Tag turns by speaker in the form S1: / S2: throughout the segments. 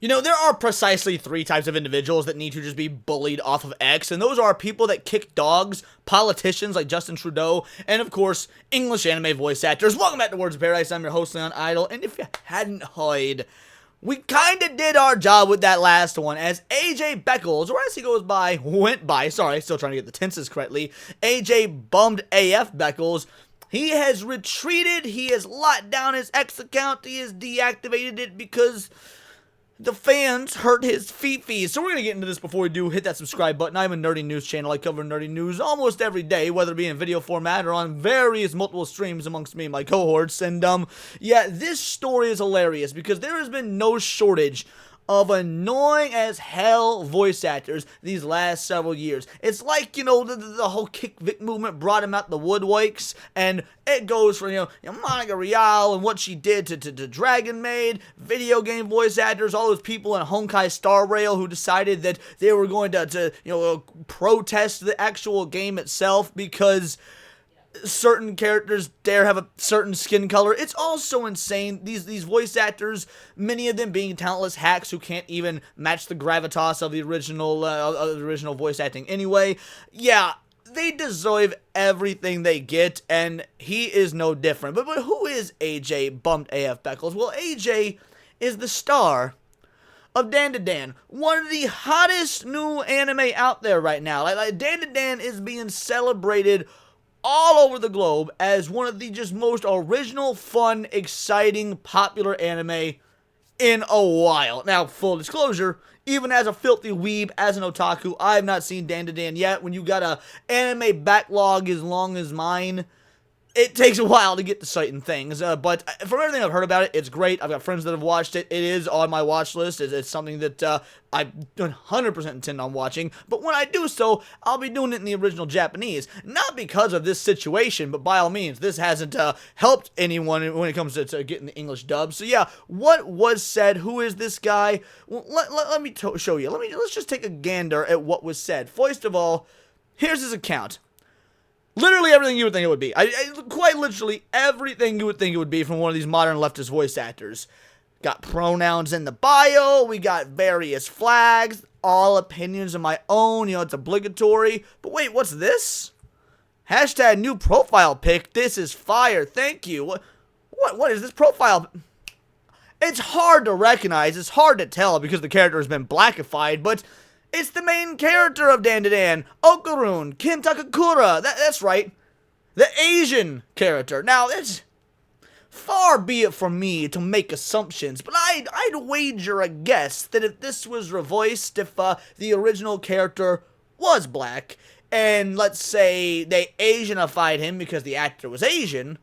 S1: You know, there are precisely three types of individuals that need to just be bullied off of X, and those are people that kick dogs, politicians like Justin Trudeau, and of course, English anime voice actors. Welcome back to Words of Paradise. I'm your host, Leon Idol, and if you hadn't heard, we kinda did our job with that last one, as AJ Beckles, or as he went by, sorry, still trying to get the tenses correctly, AJ Bummed AF Beckles. He has retreated, he has locked down his X account, he has deactivated it because the fans hurt his feet. So we're going to get into this before we do. Hit that subscribe button. I'm a nerdy news channel. I cover nerdy news almost every day, whether it be in video format or on various multiple streams amongst me and my cohorts. And, yeah, this story is hilarious because there has been no shortage of annoying as hell voice actors these last several years. It's like, you know, the whole Kick Vic movement brought him out the woodworks, and it goes from, you know Monica Rial and what she did to Dragon Maid, video game voice actors, all those people in Honkai Star Rail who decided that they were going to protest the actual game itself because certain characters dare have a certain skin color. It's all so insane. These voice actors, many of them being talentless hacks who can't even match the gravitas of the original voice acting anyway. Yeah, they deserve everything they get, and he is no different. But who is AJ Bummed AF Beckles? Well, AJ is the star of Dandadan, one of the hottest new anime out there right now. Like Dandadan is being celebrated all over the globe as one of the just most original, fun, exciting, popular anime in a while. Now, full disclosure, even as a filthy weeb, as an otaku, I have not seen Dandadan yet. When you got a anime backlog as long as mine, it takes a while to get to certain things, but from everything I've heard about it, it's great. I've got friends that have watched it. It is on my watch list. It's something that I 100% intend on watching, but when I do so, I'll be doing it in the original Japanese. Not because of this situation, but by all means, this hasn't helped anyone when it comes to getting the English dub. So yeah, what was said? Who is this guy? Well, let me show you. Let's just take a gander at what was said. First of all, here's his account. Literally everything you would think it would be. Quite literally everything you would think it would be from one of these modern leftist voice actors. Got pronouns in the bio, we got various flags, all opinions of my own, you know, it's obligatory. But wait, what's this? Hashtag new profile pic, this is fire, thank you. What is this profile? It's hard to recognize, it's hard to tell because the character has been blackified, but it's the main character of Dandadan, Okarun Kintakakura. That's right, the Asian character. Now, that's far be it from me to make assumptions, but I'd wager a guess that if this was revoiced, if the original character was black, and let's say they Asianified him because the actor was Asian,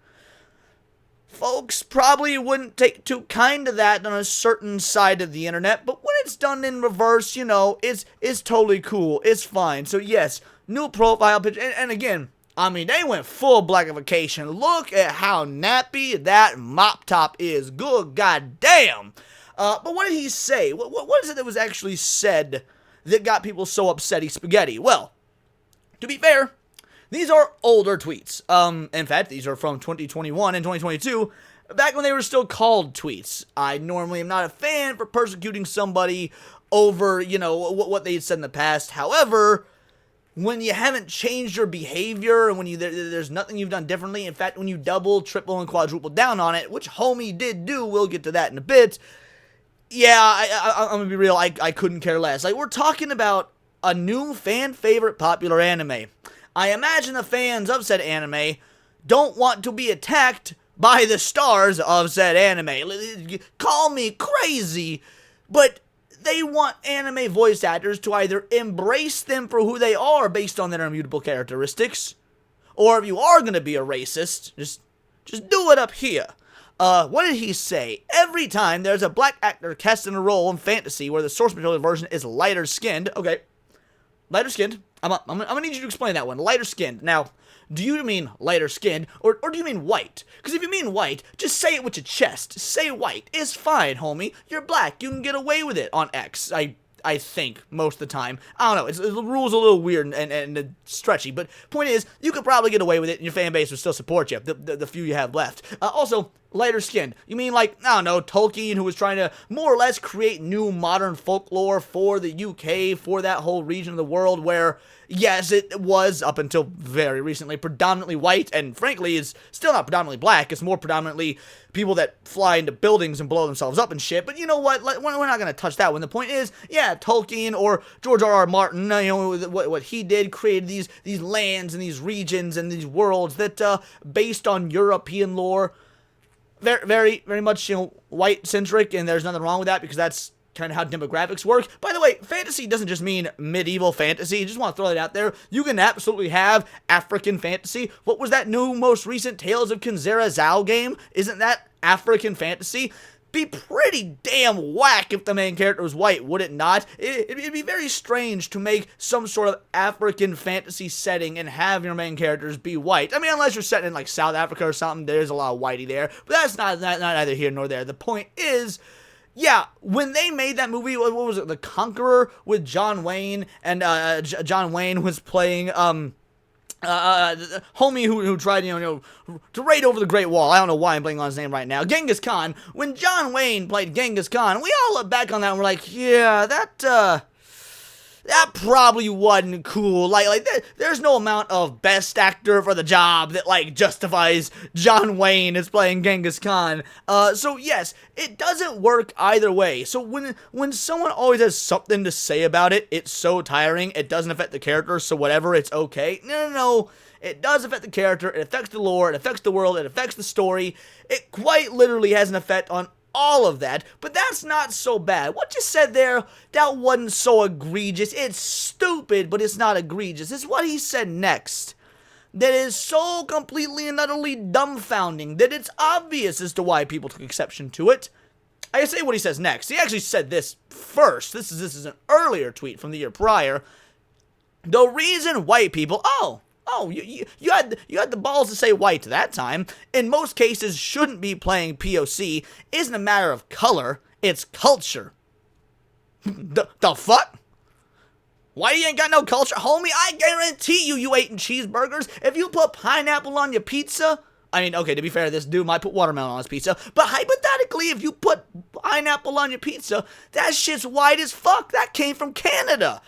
S1: folks probably wouldn't take too kind to that on a certain side of the internet, but when it's done in reverse, you know, it's totally cool, it's fine. So yes, new profile picture, and again, I mean, they went full blackification. Look at how nappy that mop top is, good goddamn. But what did he say? What is it that was actually said that got people so upsetty spaghetti? Well, to be fair, these are older tweets. In fact, these are from 2021 and 2022, back when they were still called tweets. I normally am not a fan for persecuting somebody over, you know, what they had said in the past. However, when you haven't changed your behavior and when there's nothing you've done differently, in fact, when you double, triple, and quadruple down on it, which homie did do, we'll get to that in a bit, yeah, I'm gonna be real, I couldn't care less. Like, we're talking about a new fan-favorite popular anime. I imagine the fans of said anime don't want to be attacked by the stars of said anime. Call me crazy, but they want anime voice actors to either embrace them for who they are based on their immutable characteristics, or if you are going to be a racist, just do it up here. What did he say? Every time there's a black actor cast in a role in fantasy where the source material version is lighter skinned, okay, lighter skinned. I'm gonna need you to explain that one. Lighter skinned. Now, do you mean lighter skinned, or do you mean white? Because if you mean white, just say it with your chest. Say white. It's fine, homie. You're black. You can get away with it on X. I think, most of the time. I don't know. The rule's a little weird and stretchy, but point is, you could probably get away with it, and your fan base would still support you, the few you have left. Also, lighter skinned? You mean like, I don't know, Tolkien, who was trying to more or less create new modern folklore for the UK, for that whole region of the world where, yes, it was, up until very recently, predominantly white, and frankly, is still not predominantly black. It's more predominantly people that fly into buildings and blow themselves up and shit. But you know what? We're not going to touch that one. The point is, yeah, Tolkien or George R.R. Martin, you know, what he did, created these lands and these regions and these worlds that, based on European lore, very, very much, you know, white-centric, and there's nothing wrong with that, because that's kind of how demographics work. By the way, fantasy doesn't just mean medieval fantasy. Just want to throw that out there. You can absolutely have African fantasy. What was that new, most recent Tales of Kinzera Zhao game? Isn't that African fantasy? Be pretty damn whack if the main character was white, would it not? It'd be very strange to make some sort of African fantasy setting and have your main characters be white. I mean, unless you're set in like South Africa or something, there's a lot of whitey there. But that's not either here nor there. The point is, yeah, when they made that movie, what was it, The Conqueror, with John Wayne, and John Wayne was playing the homie who tried, you know, to raid over the Great Wall. I don't know why I'm blanking on his name right now. Genghis Khan. When John Wayne played Genghis Khan, we all look back on that and we're like, yeah, that probably wasn't cool. Like there's no amount of best actor for the job that, like, justifies John Wayne as playing Genghis Khan. So yes, it doesn't work either way. So when someone always has something to say about it, it's so tiring. It doesn't affect the character, so whatever, it's okay. No. It does affect the character, it affects the lore, it affects the world, it affects the story. It quite literally has an effect on all of that, but that's not so bad. What you said there, that wasn't so egregious. It's stupid, but it's not egregious. It's what he said next that is so completely and utterly dumbfounding that it's obvious as to why people took exception to it. I say what he says next. He actually said this first. This is an earlier tweet from the year prior. The reason white people, you had the balls to say white that time, in most cases shouldn't be playing POC, isn't a matter of color, it's culture. The fuck? Why you ain't got no culture? Homie, I guarantee you eating cheeseburgers. If you put pineapple on your pizza, I mean, okay, to be fair, this dude might put watermelon on his pizza, but hypothetically, if you put pineapple on your pizza, that shit's white as fuck. That came from Canada.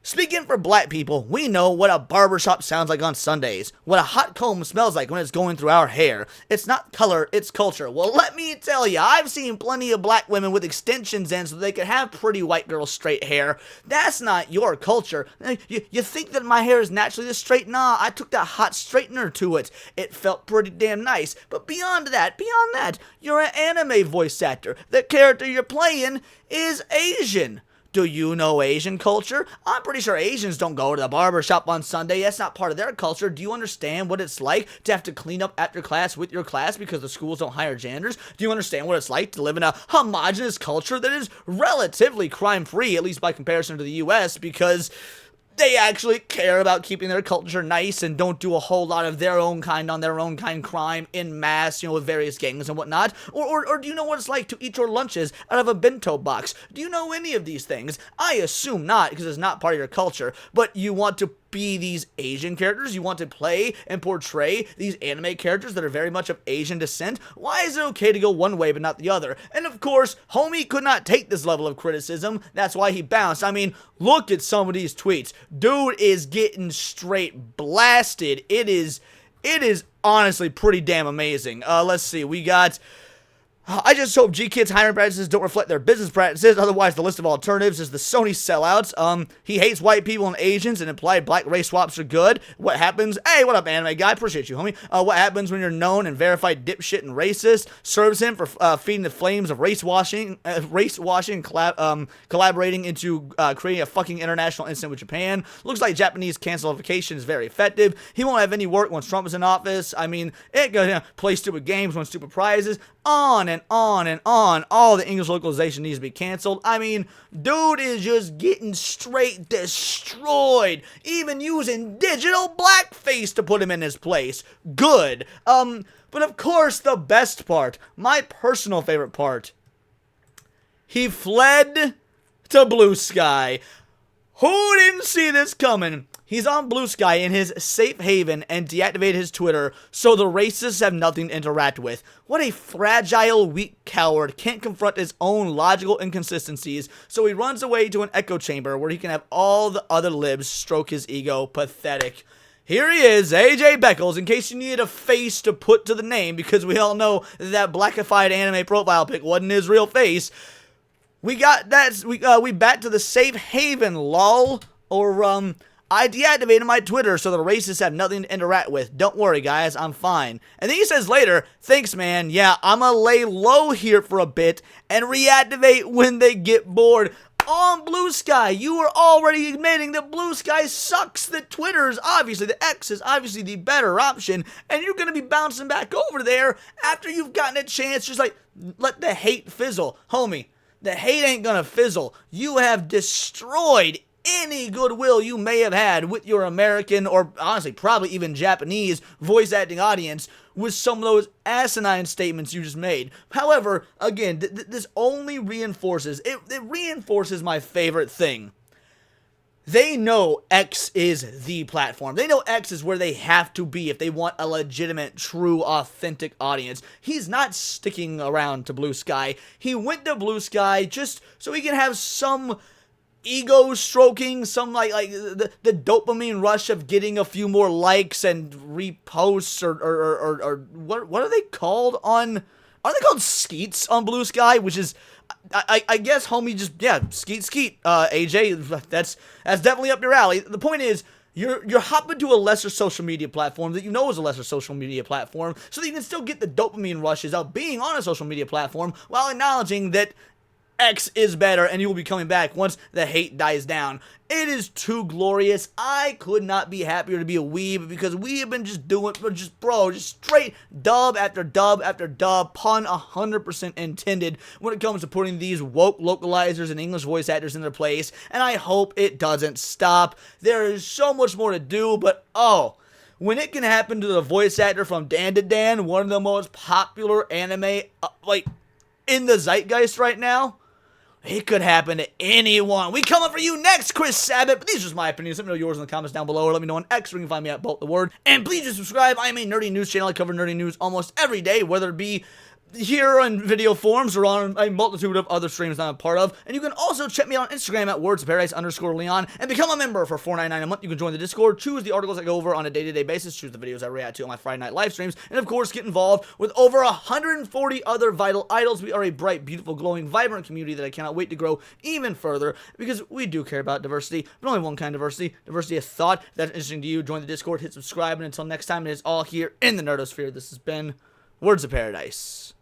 S1: Speaking for black people, we know what a barbershop sounds like on Sundays, what a hot comb smells like when it's going through our hair. It's not color, it's culture. Well, let me tell you, I've seen plenty of black women with extensions in so they could have pretty white girl straight hair. That's not your culture. You think that my hair is naturally this straight? Nah, I took that hot straightener to it. It felt pretty damn nice. But beyond that, you're an anime voice actor. The character you're playing is Asian. Do you know Asian culture? I'm pretty sure Asians don't go to the barbershop on Sunday. That's not part of their culture. Do you understand what it's like to have to clean up after class with your class because the schools don't hire janitors? Do you understand what it's like to live in a homogenous culture that is relatively crime-free, at least by comparison to the US, because they actually care about keeping their culture nice and don't do a whole lot of their own kind on their own kind crime in mass, you know, with various gangs and whatnot? Or do you know what it's like to eat your lunches out of a bento box? Do you know any of these things? I assume not, because it's not part of your culture, but you want to be these Asian characters, you want to play and portray these anime characters that are very much of Asian descent. Why is it okay to go one way but not the other? And of course, homie could not take this level of criticism. That's why he bounced. I mean, look at some of these tweets. Dude is getting straight blasted. It is honestly pretty damn amazing. Let's see. We got, I just hope G-Kids' hiring practices don't reflect their business practices, otherwise the list of alternatives is the Sony sellouts. He hates white people and Asians and implied black race swaps are good. What happens? Hey, what up, anime guy? Appreciate you, homie. What happens when you're known and verified dipshit and racist? Serves him for feeding the flames of race washing, collaborating into creating a fucking international incident with Japan. Looks like Japanese cancelification is very effective. He won't have any work once Trump is in office. I mean, it goes, play stupid games, win stupid prizes, on and on and on. All the English localization needs to be canceled. I mean, dude is just getting straight destroyed, even using digital blackface to put him in his place. Good. But of course, the best part, my personal favorite part, he fled to Blue Sky. Who didn't see this coming? He's on Blue Sky in his safe haven and deactivated his Twitter so the racists have nothing to interact with. What a fragile, weak coward can't confront his own logical inconsistencies, so he runs away to an echo chamber where he can have all the other libs stroke his ego. Pathetic. Here he is, AJ Beckles, in case you needed a face to put to the name, because we all know that blackified anime profile pic wasn't his real face. We got that, we back to the safe haven, lol, or, I deactivated my Twitter so the racists have nothing to interact with. Don't worry, guys, I'm fine. And then he says later, thanks, man. Yeah, I'ma lay low here for a bit and reactivate when they get bored. On Blue Sky, you are already admitting that Blue Sky sucks, that Twitter is obviously, the X is obviously the better option, and you're going to be bouncing back over there after you've gotten a chance. Just like, let the hate fizzle. Homie, the hate ain't gonna fizzle. You have destroyed any goodwill you may have had with your American, or honestly probably even Japanese, voice acting audience with some of those asinine statements you just made. However, again, this only reinforces, it reinforces my favorite thing. They know X is the platform. They know X is where they have to be if they want a legitimate, true, authentic audience. He's not sticking around to Blue Sky. He went to Blue Sky just so he can have some ego stroking, some like the dopamine rush of getting a few more likes and reposts, or what are they called on? Are they called skeets on Blue Sky? Which is, I guess, homie, just skeet. AJ, that's definitely up your alley. The point is, you're hopping to a lesser social media platform that you know is a lesser social media platform, so that you can still get the dopamine rushes of being on a social media platform while acknowledging that X is better, and you will be coming back once the hate dies down. It is too glorious. I could not be happier to be a weeb, because we have been just doing, just straight dub after dub after dub, pun 100% intended, when it comes to putting these woke localizers and English voice actors in their place, and I hope it doesn't stop. There is so much more to do, but when it can happen to the voice actor from Dandadan, one of the most popular anime, in the zeitgeist right now, it could happen to anyone. We coming for you next, Chris Sabat. But these are just my opinions. Let me know yours in the comments down below, or let me know on X, where you can find me at Bolt the Word. And please do subscribe. I am a nerdy news channel. I cover nerdy news almost every day, whether it be here in video forms or on a multitude of other streams that I'm a part of. And you can also check me out on Instagram at wordsofparadise_Leon and become a member for $4.99 a month. You can join the Discord, choose the articles I go over on a day-to-day basis, choose the videos I react to on my Friday night live streams, and of course get involved with over 140 other vital idols. We are a bright, beautiful, glowing, vibrant community that I cannot wait to grow even further, because we do care about diversity, but only one kind of diversity of thought. If that's interesting to you, join the Discord, hit subscribe, and until next time, it is all here in the Nerdosphere. This has been Words of Paradise.